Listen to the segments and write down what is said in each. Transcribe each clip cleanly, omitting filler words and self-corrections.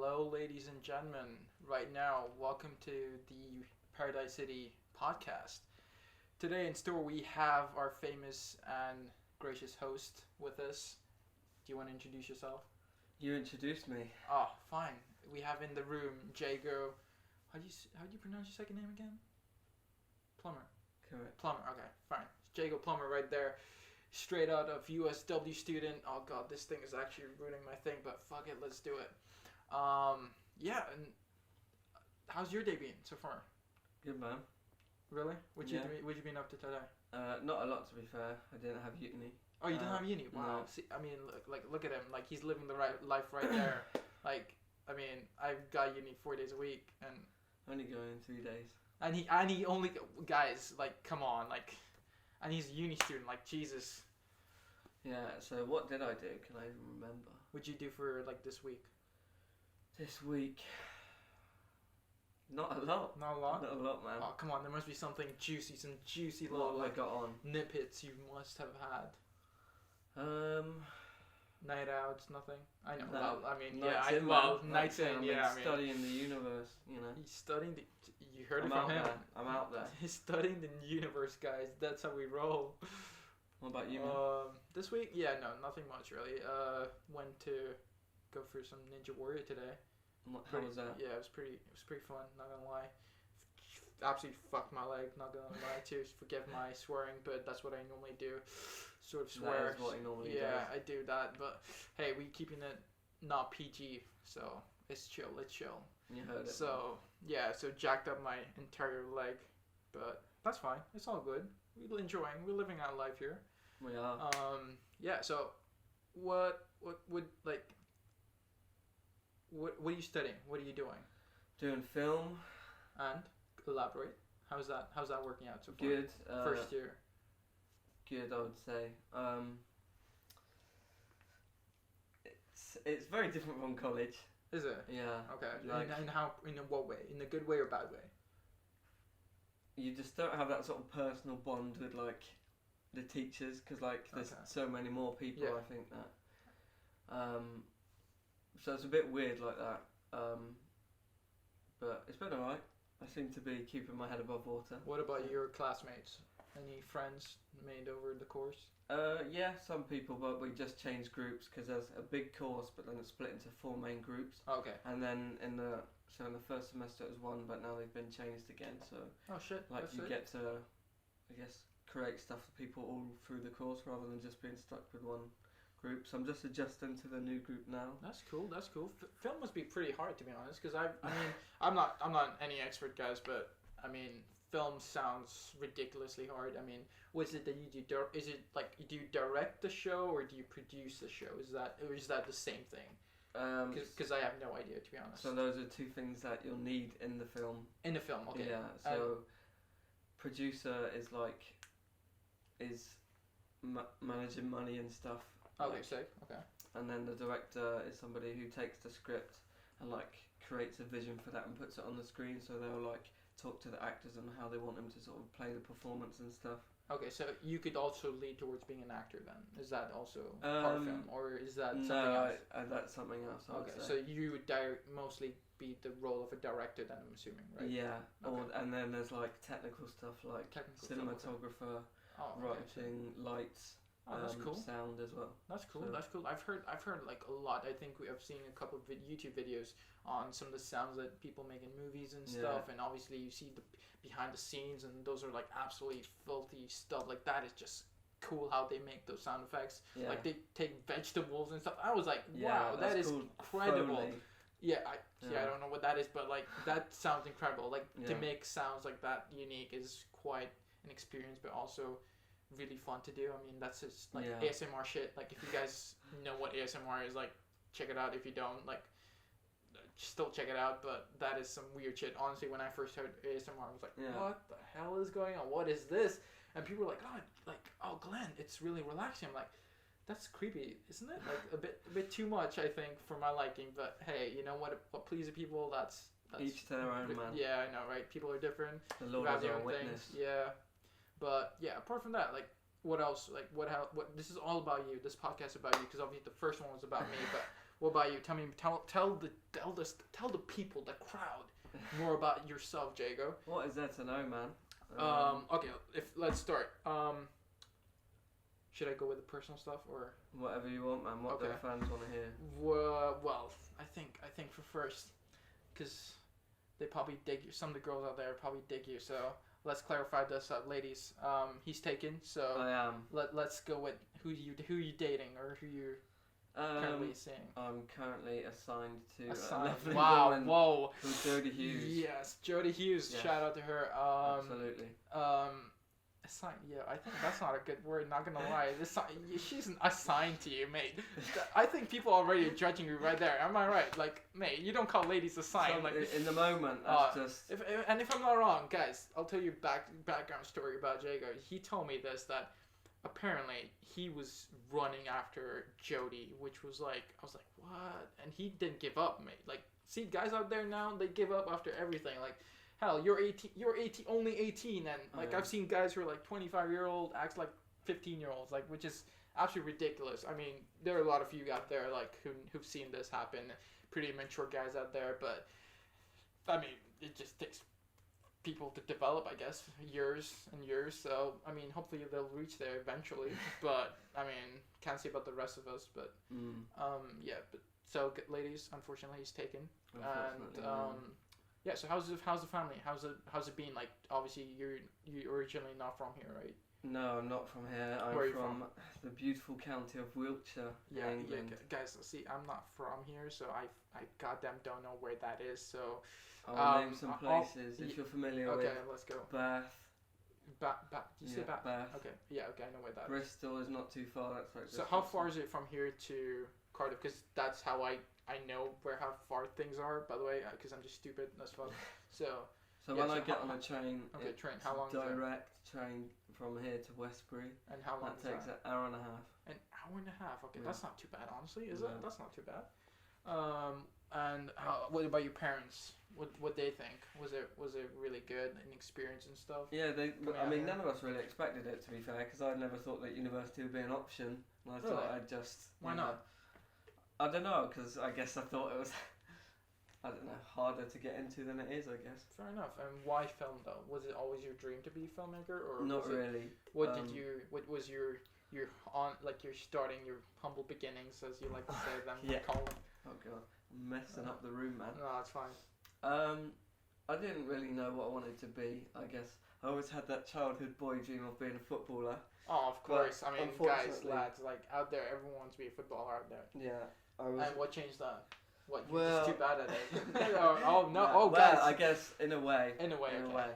Hello, ladies and gentlemen. Right now, welcome to the Paradise City podcast. Today in store, we have our famous and gracious host with us. Do you want to introduce yourself? You introduced me. Oh, fine. We have in the room Jago. How do you pronounce your second name again? Plummer. Correct. Plummer. Okay, fine. Jago Plummer right there. Straight out of USW student. Oh god, this thing is actually ruining my thing, but fuck it, let's do it. Yeah, and how's your day been so far? Good man. Really? What you Yeah. what you been up to today? Not a lot to be fair. I didn't have uni. Oh, you didn't have uni? Wow. No. See, I mean, look at him. Like he's living the right life right there. Like, I mean, I've got uni 4 days a week, and Only going 3 days. he only guys like come on like, and he's a uni student. Like Jesus, Yeah. So what did I do? Can I even remember? what'd you do for like this week? This week. Not a lot. Not a lot. Not a lot, man. Oh come on, there must be something juicy, some juicy What little have I like got on? snippets you must have had. Night outs, nothing. I know. No, Well, I mean, nights yeah. in, Well, man. nights in. I mean, Yeah. I mean, studying the universe. You know. he's studying the. You heard I'm it from out him. there. I'm out there. He's studying the universe, guys. That's how we roll. What about you, man? This week, yeah, no, nothing much really. Went to go for some Ninja Warrior today. How was that? Yeah, it was pretty fun. Not gonna lie. Absolutely fucked my leg. Not gonna lie too. Forgive my swearing, but that's what I normally do. Sort of swear. That is what he normally Yeah, does. I do that. But hey, we keeping it not PG, so it's chill. It's chill. You heard it. So yeah, so jacked up my entire leg, but that's fine. It's all good. We're enjoying. We're living our life here. We are. Yeah. So, what would like? What are you studying? What are you doing? Doing film. And elaborate. How's that working out so far? Good. First year. Good, I would say. It's very different from college. Is it? Yeah. Okay. Like- In what way? In a good way or bad way? You just don't have that sort of personal bond with like the teachers because like there's Okay. so many more people. Yeah. I think that. So it's a bit weird like that. But it's been alright. I seem to be keeping my head above water. What about your classmates? Any friends made over the course? Yeah, some people, but we just changed groups because there's a big course, but then it's split into 4 main groups. Okay. And then in the first semester it was 1, but now they've been changed again. So Oh shit. like that's you it. get to, I guess, create stuff for people all through the course rather than just being stuck with one group. So I'm just adjusting to the new group now. That's cool. That's cool. Film must be pretty hard to be honest, because I mean, I'm not any expert, guys, but I mean, film sounds ridiculously hard. I mean, what's it that you do? Is it like do you direct the show or do you produce the show? Is that the same thing? Because I have no idea, to be honest. So those are 2 things that you'll need in the film. In the film, okay. Yeah. So producer is like managing money and stuff. Okay, like, sick. Okay. and then the director is somebody who takes the script and like creates a vision for that and puts it on the screen. So they'll like talk to the actors and how they want them to sort of play the performance and stuff. Okay, so you could also lead towards being an actor then. Is that also part of film, or is that something else? No, that's something else. I would Okay, say. so you would mostly be the role of a director then, I'm assuming, right? Yeah, Okay. and then there's like technical stuff like Technical stuff, okay. cinematographer, Oh, okay. writing, lights, Oh, that's cool. sound as well. That's cool. So- That's cool. I've heard like a lot. I think I've seen a couple of YouTube videos on some of the sounds that people make in movies and stuff. Yeah. And obviously you see the behind the scenes, and those are like absolutely filthy stuff. Like that is just cool how they make those sound effects. Yeah. Like they take vegetables and stuff. I was like, Yeah, wow, that that's is called incredible. Foley. Yeah, I Yeah. don't know what that is, but like that sounds incredible. Like to Yeah. make sounds like that unique is quite an experience, but also really fun to do. I mean, that's just like Yeah. ASMR shit. Like if you guys know what ASMR is, like check it out. If you don't, like still check it out. But that is some weird shit. Honestly, when I first heard ASMR, I was like, Yeah. what the hell is going on? What is this? And people were oh Glenn, it's really relaxing. I'm like, that's creepy, isn't it? Like a bit too much, I think, for my liking. But hey, you know what pleases people? That's Each to their own, man. Yeah, I know, right? People are different. The You Lord have is your our own witness. things. Yeah, but yeah. Apart from that, like, what else? Like, what? This is all about you. This podcast is about you because obviously the first one was about me. But What about you? Tell the people, the crowd, more about yourself, Jago. What is there to know, man? Okay, let's start. Should I go with the personal stuff or? Whatever you want, man. What do Okay. the fans want to hear? Well, I think for first, because they probably dig you. Some of the girls out there probably dig you. So let's clarify this, ladies. He's taken. So I am. let's go with who you dating or who you currently seeing. I'm currently assigned to a Assigned. lovely Wow. woman Whoa. called Jodie Hughes. Yes, Jodie Hughes. Yes. Shout out to her. Absolutely. Assigned. Yeah, I think that's not a good word. Not gonna lie. She's assigned to you, mate. I think people are already judging you right there. Am I right? Like, mate, you don't call ladies assigned. So, Like, in the moment, that's just. if I'm not wrong, guys, I'll tell you background story about Jago. He told me this, that apparently he was running after Jodie, which was like, I was like, what? And he didn't give up, mate. Like, see, guys out there now, they give up after everything. Like, hell, you're 18, only 18, and like, Yeah. I've seen guys who are like 25-year-old acts like 15-year-olds, like, which is absolutely ridiculous. I mean, there are a lot of you out there like who've seen this happen, pretty mature guys out there, but I mean, it just takes people to develop, I guess, years and years. So I mean, hopefully they'll reach there eventually. But I mean, can't say about the rest of us. But yeah. But so, ladies, unfortunately, he's taken. Unfortunately, And yeah. So how's the family? How's it been? Like, obviously, you're originally not from here, right? No, I'm not from here. I'm Where are you from the beautiful county of Wiltshire, Yeah, England. guys. See, I'm not from here, so I goddamn don't know where that is. So I'll name some I'll- places if you're familiar okay, with let's go. Bath. Did you say Bath? Bath. Okay, yeah, okay, I know where that is. Bristol is not too far. That's like. So just how outside. far is it from here to Cardiff? Because that's how I know how far things are. By the way, because I'm just stupid as fuck. So So yeah, when I so get how- on a train, okay, it's train. How long is it? direct train from here to Westbury. And how long That is takes that? an hour and a half. An hour and a half. Okay, Yeah. that's not too bad, honestly. Is No. it? That's not too bad. And what about your parents? What they think? Was it really good, an experience and stuff? Yeah, Coming I out mean, here. none of us really expected it, to be fair, because I'd never thought that university would be an option. And I thought Really? I'd just. Why you not? know, I don't know, because I guess I thought it was. I don't know, harder to get into than it is, I guess. Fair enough. And why film though? Was it always your dream to be a filmmaker, or Not was it, really. What was your on like your starting your humble beginnings, as you like to say them? Yeah. Call them. Oh god, I'm messing up the room, man. No, it's fine. I didn't really know what I wanted to be. I guess I always had that childhood boy dream of being a footballer. Oh, of course. I mean, guys, unfortunately- lads, like out there, everyone wants to be a footballer out there. Yeah, I was. And what changed that? What? You're Well- just too bad at it. oh no! Yeah, Oh, well, guys. I guess in a way. In a way, In okay. a way.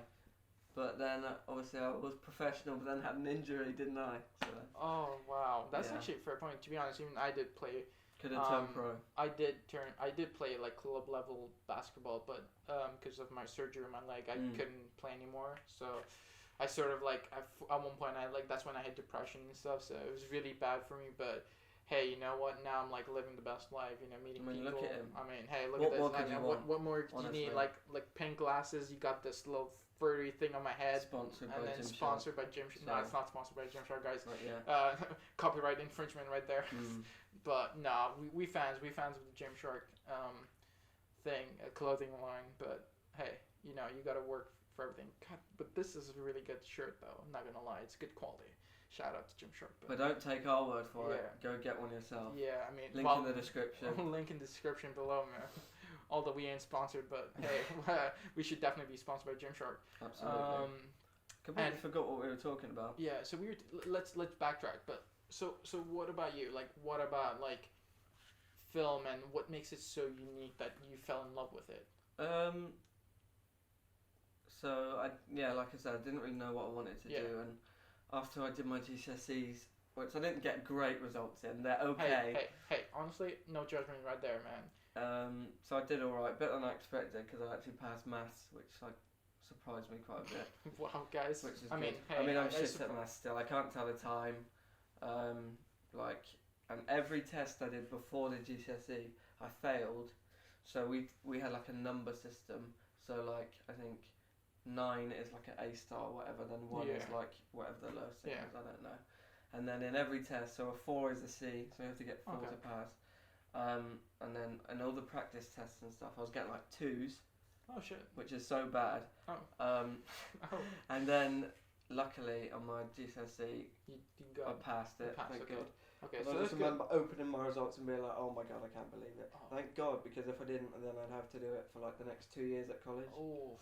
But then obviously I was professional, but then had an injury, didn't I? So Oh wow, that's Yeah. actually a fair point. To be honest, even I did play. could have turned pro. I did play like club level basketball, but because of my surgery on my leg, I couldn't play anymore. So I sort of like at one point that's when I had depression and stuff. So it was really bad for me. But hey, you know what? Now I'm like living the best life. You know, meeting I mean, people. look at him. I mean, hey, look What at this. more could you want, what more do you need? honestly? Like pink glasses. You got this little furry thing on my head. Sponsored And by then Gymshark. sponsored by Gym. No, So- it's not sponsored by Gymshark, guys. But yeah. Copyright infringement right there. Mm. But no, we fans of the Gymshark thing, clothing line. But hey, you know, you got to work for everything. God, but this is a really good shirt, though. I'm not gonna lie, it's good quality. Shout out to Gymshark. But don't take our word for it. Yeah. Go get one yourself. Yeah, I mean, Link in the description. link in the description below, man. Although we ain't sponsored, but hey, we should definitely be sponsored by Gymshark. Absolutely. Completely and- forgot what we were talking about. Yeah, so we were let's backtrack. But so what about you? Like, what about like film and what makes it so unique that you fell in love with it? So like I said, I didn't really know what I wanted to Yeah. do, and after I did my GCSEs, which I didn't get great results in, they're okay. Hey, honestly, no judgment right there, man. So I did all right, better than I expected, because I actually passed maths, which like surprised me quite a bit. Wow, guys. Which is I mean, good. hey, I mean, I'm I shit support- at maths still. I can't tell the time. And every test I did before the GCSE, I failed. So we had like a number system. So like I think 9 is like an A star or whatever. Then 1 is Yeah. like whatever the lowest thing Yeah. is. I don't know. And then in every test, so a 4 is a C. So you have to get 4 Okay. to pass. And then in all the practice tests and stuff, I was getting like 2s, Oh shit. which is so bad. Oh. Um, Oh. and then luckily on my GCSE, You I got passed it. passed, Thank okay. God. Okay, And so I that's just good. remember opening my results and being like, oh my god, I can't believe it. Oh. Thank God, because if I didn't, then I'd have to do it for like the next 2 years at college. Oh,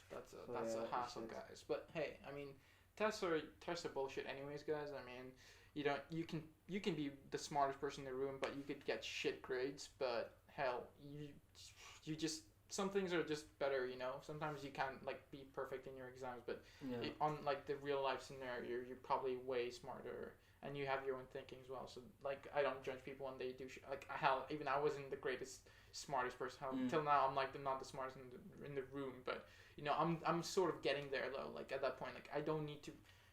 that's So, a yeah, hassle, it's- guys. But hey, I mean, tests are bullshit, anyways, guys. I mean, you can be the smartest person in the room, but you could get shit grades. But hell, you just some things are just better, you know. Sometimes you can't like be perfect in your exams, but Yeah. on like the real life scenario, you're probably way smarter. And you have your own thinking as well. So like, I don't judge people when they do like hell. Even I wasn't the greatest, smartest person. Hell, till now I'm like not the smartest in the room. But you know, I'm sort of getting there though. Like at that point, like I don't need to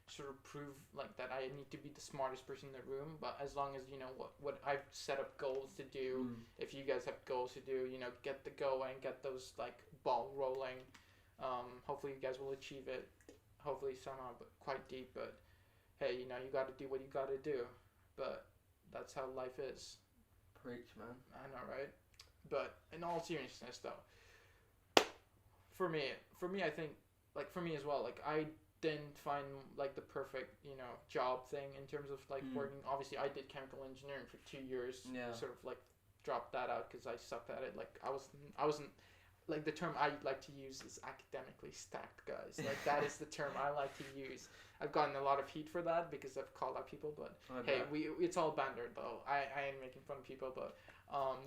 sort of prove like that I need to be the smartest person in the room. But as long as you know what I've set up goals to do. If you guys have goals to do, you know, get the going, get those like ball rolling. Hopefully you guys will achieve it. Hopefully somehow, but quite deep. But hey, you know, you got to do what you got to do, but that's how life is. Preach, man. I know, right? But in all seriousness, though, for me, I think, like, for me as well, like, I didn't find, like, the perfect, you know, job thing in terms of, like, working. Obviously, I did chemical engineering for 2 years, Yeah. sort of, like, dropped that out because I sucked at it. Like, I wasn't, like, the term I like to use is academically stacked, guys. Like, that is the term I like to use. I've gotten a lot of heat for that because I've called out people, but hey, it's all banter though. I ain't making fun of people, but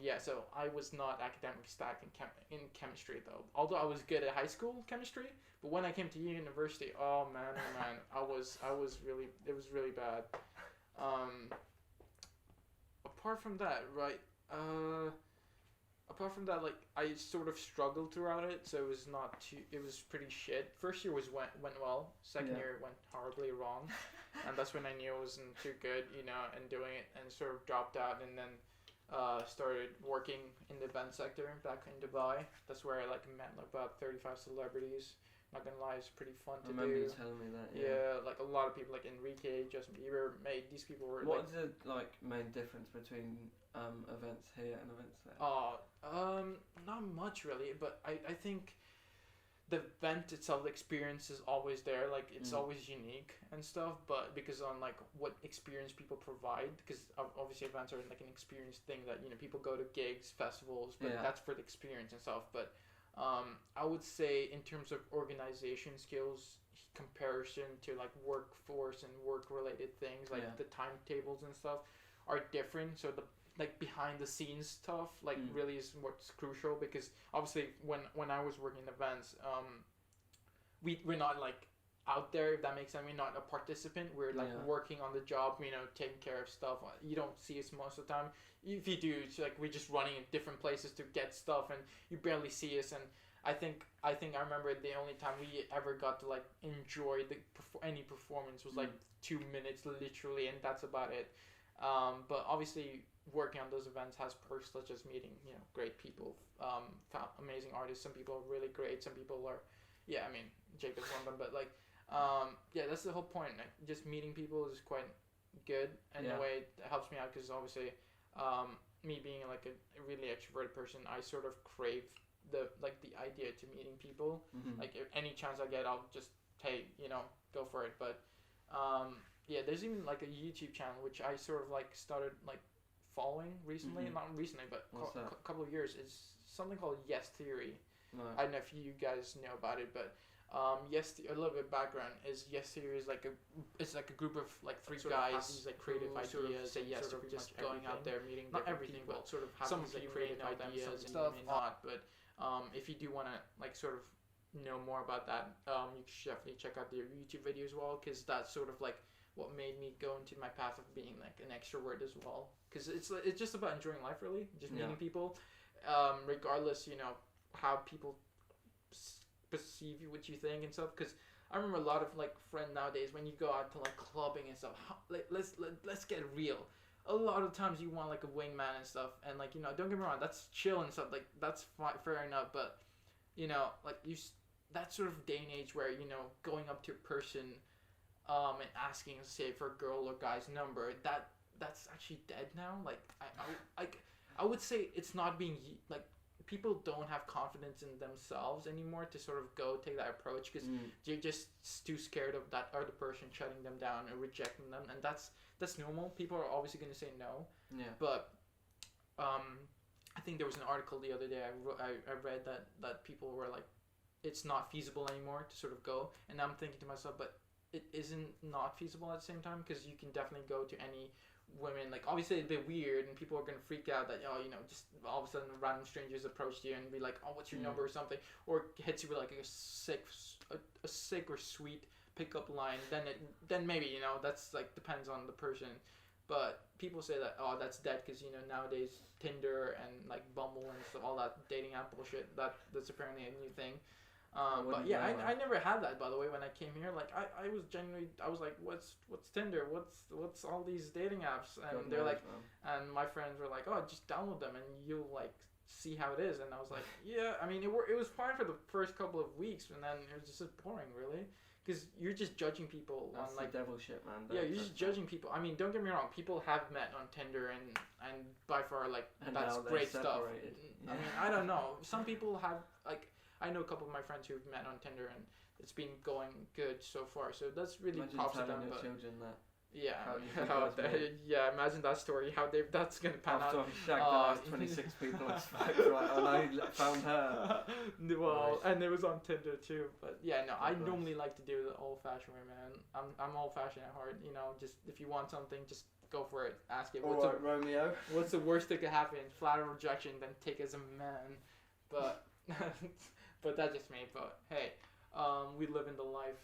yeah. So I was not academically stacked in chemistry though. Although I was good at high school chemistry, but when I came to university, oh man, I was really, it was really bad. Apart from that, right? Apart from that, like, I sort of struggled throughout it, so it was pretty shit. First year went well. Second year went horribly wrong, and that's when I knew it wasn't too good, you know, and doing it, and sort of dropped out, and then started working in the event sector back in Dubai. That's where I like met like about 35 celebrities. Not gonna lie, it's pretty fun to I remember do. you telling me that. Yeah, like a lot of people, like Enrique, Justin Bieber, these people were. What's the like main difference between events here and events there? Not much really, but I think the event itself, the experience is always there. Like it's always unique and stuff. But because on like what experience people provide, because obviously events are like an experience thing that you know people go to gigs, festivals, but that's for the experience and stuff. But I would say in terms of organization skills, comparison to like workforce and work related things, like the timetables and stuff are different. So the like behind the scenes stuff like really is what's crucial, because obviously when I was working in events, we're not like out there, if that makes sense. We're not a participant. We're like working on the job, you know, taking care of stuff. You don't see us most of the time. If you do, it's like we're just running in different places to get stuff, and you barely see us. And I think I remember the only time we ever got to like enjoy any performance was like 2 minutes literally, and that's about it. But obviously working on those events has perks such as meeting, you know, great people, found amazing artists. Some people are really great. Some people are, I mean, Jacob's one of them, but like, that's the whole point. Like, just meeting people is quite good, and in a way it helps me out because obviously, me being like a really extroverted person, I sort of crave the idea to meeting people. Like if any chance I get, I'll just go for it. But there's even like a YouTube channel which I sort of like started like following recently, not recently, but a couple of years. It's something called Yes Theory. No. I don't know if you guys know about it, but a little bit of background is Yes Theory is like a group of like three guys, these like creative ideas, say yes to just going out there meeting not everything, but sort of some of the creative ideas and stuff. Not, but if you do want to like sort of know more about that, you should definitely check out their YouTube video as well, because that's sort of like what made me go into my path of being like an extrovert as well, because it's just about enjoying life, really, just meeting people, regardless, you know, how people perceive you, what you think and stuff. Because I remember a lot of like friends nowadays, when you go out to like clubbing and stuff, let's get real. A lot of times you want like a wingman and stuff, and like, you know, don't get me wrong, that's chill and stuff, like that's fair enough, but you know, like that sort of day and age where, you know, going up to a person and asking, say, for a girl or guy's number, that's actually dead now. Like I would say it's not being like people don't have confidence in themselves anymore to sort of go take that approach because they're just too scared of that other person shutting them down or rejecting them, and that's normal. People are obviously going to say no. Yeah. But I think there was an article the other day I read that people were like, it's not feasible anymore to sort of go, and I'm thinking to myself, but it isn't not feasible at the same time, because you can definitely go to any women. Like, obviously it'd be weird and people are gonna freak out that, oh, you know, just all of a sudden random strangers approach you and be like, oh, what's your number or something, or hits you with like a sick or sweet pickup line. Then maybe, you know, that's like depends on the person. But people say that, oh, that's dead because, you know, nowadays Tinder and like Bumble and stuff, all that dating app bullshit, that's apparently a new thing. But yeah, I never had that, by the way. When I came here, like I was genuinely, I was like, what's Tinder? What's all these dating apps? And they're like, and my friends were like, oh, just download them and you'll like see how it is. And I was like, yeah, I mean, it was fine for the first couple of weeks, and then it was just boring, really. Because you're just judging people That's on like the devil shit, man. Yeah, you're just judging people. I mean, don't get me wrong. People have met on Tinder and by far like And that's now they're great stuff. separated. I mean, I don't know. Some people have like I know a couple of my friends who've met on Tinder and it's been going good so far. So that's really Imagine props to telling them. your but children that. yeah, how you think how it was made. yeah. Imagine that story. How that's gonna pan After out. I shagged the last 26 people I swiped right on, I found her. Well, Nice. and it was on Tinder too. But yeah, no, I Nice. normally like to do the old-fashioned way, man. I'm old-fashioned at heart. You know, just if you want something, just go for it. Ask it. All right, Romeo. What's the worst that could happen? Flat rejection, then take as a man. But but that's just me. But hey, we live in the life.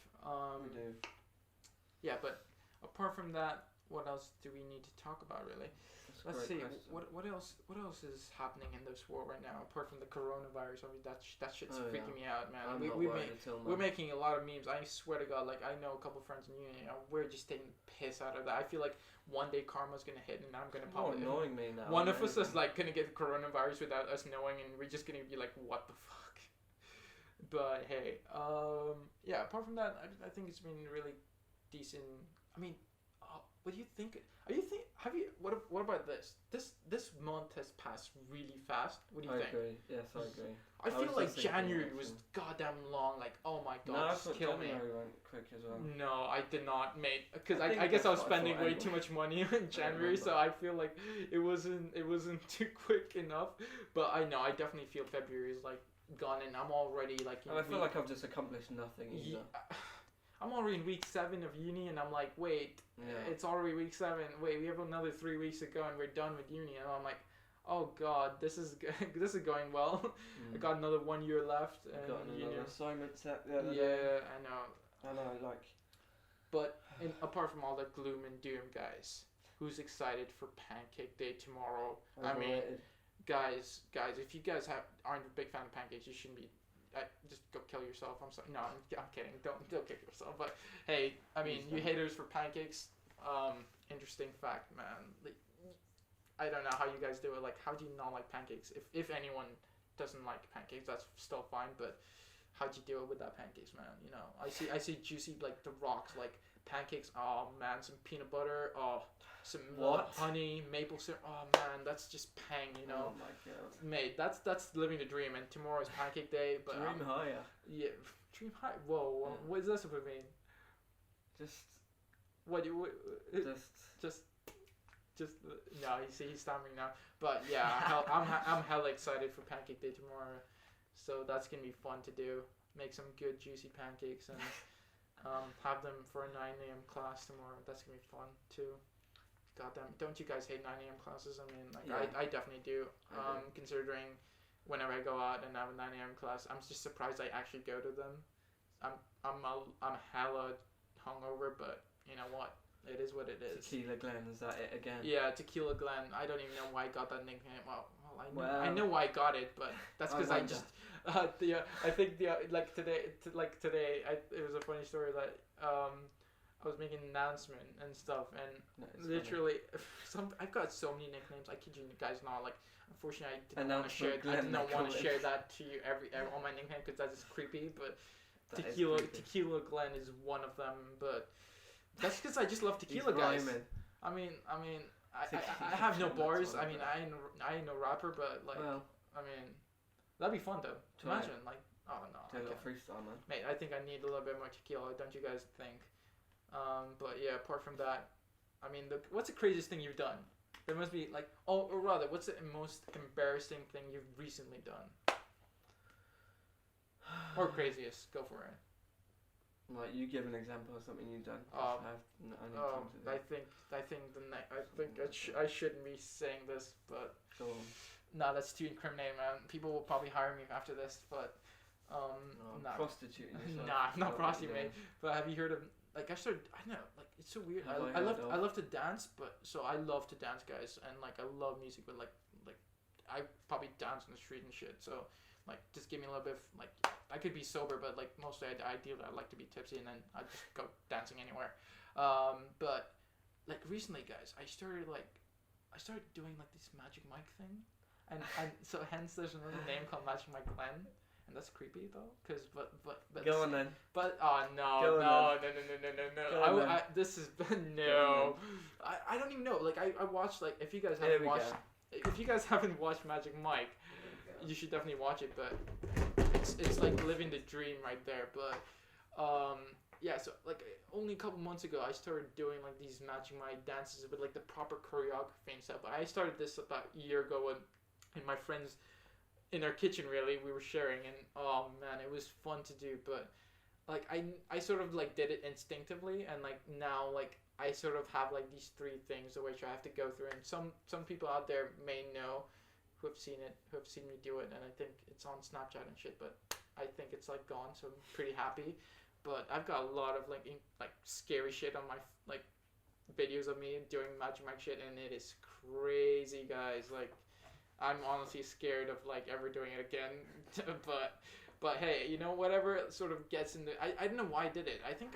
We do. Yeah, but apart from that, what else do we need to talk about, really? That's a Let's great see. question. What else is happening in this world right now apart from the coronavirus? I mean, that shit's Oh, freaking me out, man. I'm we not we worried make at all, we're man. making a lot of memes. I swear to God, like I know a couple friends in uni. We're just taking the piss out of that. I feel like one day karma's gonna hit and I'm gonna More pop it. annoying me now. One of man. us is like gonna get the coronavirus without us knowing, and we're just gonna be like, what the fuck? But hey, yeah. Apart from that, I think it's been really decent. I mean, what do you think? What about this? This month has passed really fast. What do you I think? agree. Yes, I agree. I I feel was like just thinking January that was too. goddamn long. Like, oh my No, god, I just thought kill me. January went quick as well. No, I did not, mate. Because I think I guess I was that's what I spending thought way anyway. too much money in January, so I feel like it wasn't too quick enough. But I know I definitely feel February is like gone, and I'm already like. In And I feel week- like I've just accomplished nothing either. I'm already in week 7 of uni, and I'm like, wait, Yeah. it's already week 7. Wait, we have another 3 weeks to go, and we're done with uni. And I'm like, oh god, this is this is going well. I got another 1 year left. I've got in uni. another Assignment set the other Yeah, day. I know. I know, like. But apart from all the gloom and doom, guys, who's excited for Pancake Day tomorrow? I mean, overrated. guys, if you guys aren't a big fan of pancakes, you shouldn't be. Just go kill yourself. I'm sorry. No, I'm kidding. Don't kill yourself. But hey, I mean, Please you don't. haters for pancakes. Interesting fact, man. Like, I don't know how you guys do it. Like, how do you not like pancakes? If anyone doesn't like pancakes, that's still fine. But how'd you do it with that pancakes, man? You know, I see juicy like the rocks, like pancakes. Oh man, some peanut butter. Oh, some What? honey, maple syrup. Oh man, that's just pang. You know. Oh my god. Mate, that's living the dream, and tomorrow's Pancake Day. But Dream higher. yeah, dream high. Whoa, Yeah. what is that supposed to mean? Just. Just no. You see, he's stammering now. But yeah, I'm hella excited for Pancake Day tomorrow. So that's gonna be fun to do. Make some good juicy pancakes and have them for a 9 a.m. class tomorrow. That's gonna be fun too. Goddamn, don't you guys hate 9 a.m. classes? I mean, like Yeah. I definitely do. I do. Considering whenever I go out and have a 9 a.m. class, I'm just surprised I actually go to them. I'm hella hungover, but you know what? It is what it is. Tequila Glen, is that it again? Yeah, Tequila Glen. I don't even know why I got that nickname. Well, I Well, know why I got it, but that's I because I wonder. just I think like today it was a funny story that I was making an announcement and stuff, and No, it's funny. literally I've got so many nicknames. I kid you guys not. Like, unfortunately, I didn't want to share. Announcement I did Glenn, not they want call to it. share that to you every all my nicknames because that's just creepy. But That is Tequila creepy. Glen is one of them. But that's because I just love He's tequila, guys. rhyming. I mean, I have no 60% bars. that's I mean, I ain't no rapper, but like, Well, I mean, that'd be fun though. Try it. Imagine like, oh no, do I a little can't. freestyle, man. Mate, I think I need a little bit more tequila. Don't you guys think? But yeah, apart from that, I mean, what's the craziest thing you've done? There must be like, or rather, what's the most embarrassing thing you've recently done? Or craziest? Go for it. Like, you give an example of something you've done. Um, I need time to do. I think I shouldn't be saying this, but Go on. no, that's too incriminating, man. People will probably hire me after this, but Oh, nah. prostituting yourself. Nah, I'm not Oh, prostituting, yeah. But have you heard of like I don't know, like it's so weird. Have I I love heard of? I love to dance, but so I love to dance, guys, and like I love music, but like I probably dance on the street and shit. So like just give me a little bit of like I could be sober, but like mostly ideally I like to be tipsy, and then I just go dancing anywhere. But like recently, guys, I started doing like this Magic Mike thing, and so hence there's another name called Magic Mike Glenn. And that's creepy though, cause but Go on then. But oh no Go on no. then. This is no. I don't even know. Like I watched like if you guys Here haven't we watched go. if you guys haven't watched Magic Mike, you should definitely watch it. But it's like living the dream right there. But yeah. So like only a couple months ago, I started doing like these Magic Mike dances with like the proper choreography and stuff. But I started this about a year ago and my friends. In our kitchen, really, we were sharing, and oh man, it was fun to do. But like I sort of like did it instinctively, and like now like I sort of have like these three things which I have to go through, and some people out there may know who have seen it, who have seen me do it, and I think it's on Snapchat and shit. But I think it's like gone, so I'm pretty happy. But I've got a lot of like scary shit on my like videos of me doing Magic Mike shit, and it is crazy, guys. Like. I'm honestly scared of like ever doing it again, but hey, you know, whatever sort of gets in the. I don't know why I did it. I think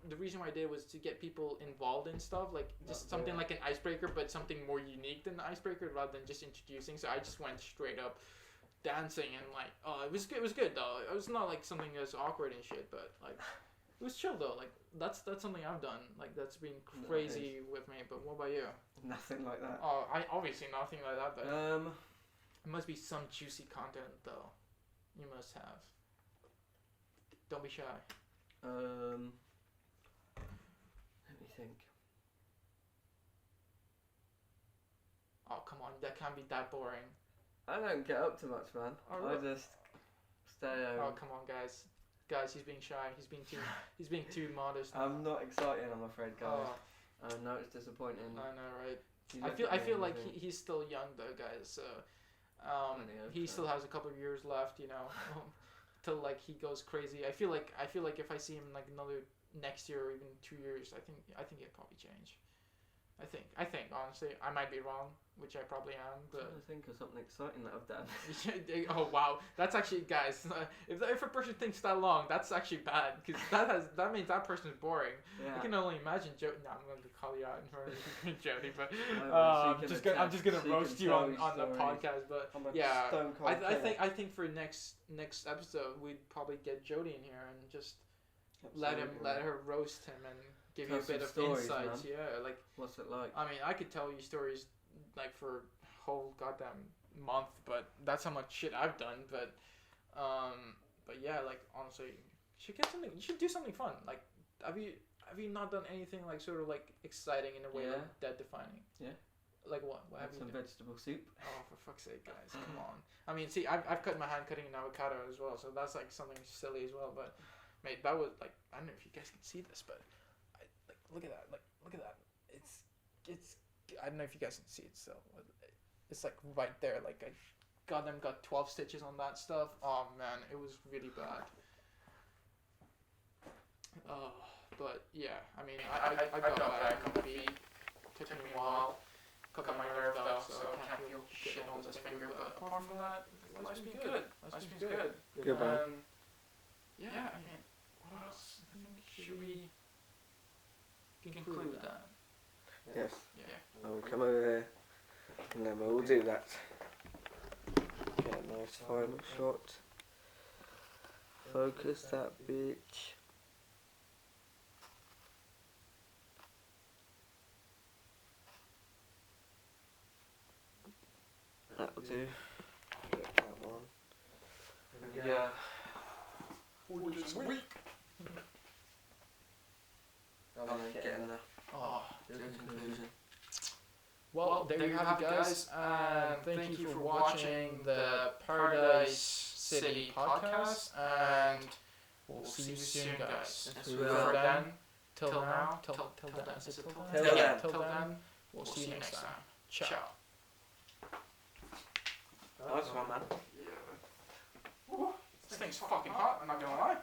the reason why I did it was to get people involved in stuff, like just something like an icebreaker, but something more unique than the icebreaker rather than just introducing. So I just went straight up dancing and like, oh, it was good. It was good though. It was not like something that's awkward and shit, but like. It was chill though. Like that's something I've done. Like that's been crazy with me. But what about you? Nothing like that. Oh, I obviously nothing like that. But it must be some juicy content though. You must have. Don't be shy. Let me think. Oh come on, that can't be that boring. I don't get up too much, man. Oh, I really? just stay home. Oh come on, guys. Guys, he's being shy. He's being too modest. I'm not excited, I'm afraid, guys. Oh, I know it's disappointing. I know, right? You I look feel at me and like think, he's still young though, guys. So Plenty of he time. still has a couple of years left, you know, till like he goes crazy. I feel like if I see him like another next year or even 2 years, I think he'll probably change. I think honestly, I might be wrong, which I probably am, I'm but trying to think of something exciting that I've done. oh wow, that's actually, guys. If a person thinks that long, that's actually bad because that means that person is boring. Yeah. I can only imagine Jody. No, I'm going to call you out in front of Jody, but No, but she I'm just gonna she roast can you tell on the stories. podcast. But I'm a yeah, stone cold killer. I think for next episode we'd probably get Jody in here and just let her roast him and give you a Tell bit some of stories, insights. man. Yeah, like What's it like? I mean, I could tell you stories like for a whole goddamn month, but that's how much shit I've done. But yeah, like honestly, you should do something fun. Like, have you not done anything like sort of like exciting in a way, Yeah. like dead defining? Yeah. Like what? What have Had you some done? vegetable soup. Oh, for fuck's sake, guys, come on. I mean, see, I've cut my hand cutting an avocado as well, so that's like something silly as well. But mate, that was like, I don't know if you guys can see this, but look at that, look at that. It's I don't know if you guys can see it still. It's like right there. Like I got 12 stitches on that stuff. Oh man, it was really bad. But yeah, I mean, I got back on my feet. Took me a while. Cut my nerve though, so I can't feel shit on this finger. But apart from that, life's been good. Life's been good. Good, man. Yeah, I mean, what else? I think should we conclude that? Yes. Yeah. I'll come over here and then we'll do that. Get a nice final shot. Focus that bitch. That'll do. Get that one. Yeah. Sweet. And then getting the Oh, conclusion. well, there you have it, guys. And thank you for watching the Paradise City podcast. And we'll see you soon, guys. Yes, we Till will. then, till now, till then, is it till then? Till Yeah, then. till then, we'll see you next time. Ciao. Nice one, man. This thing's fucking hot, I'm not gonna lie.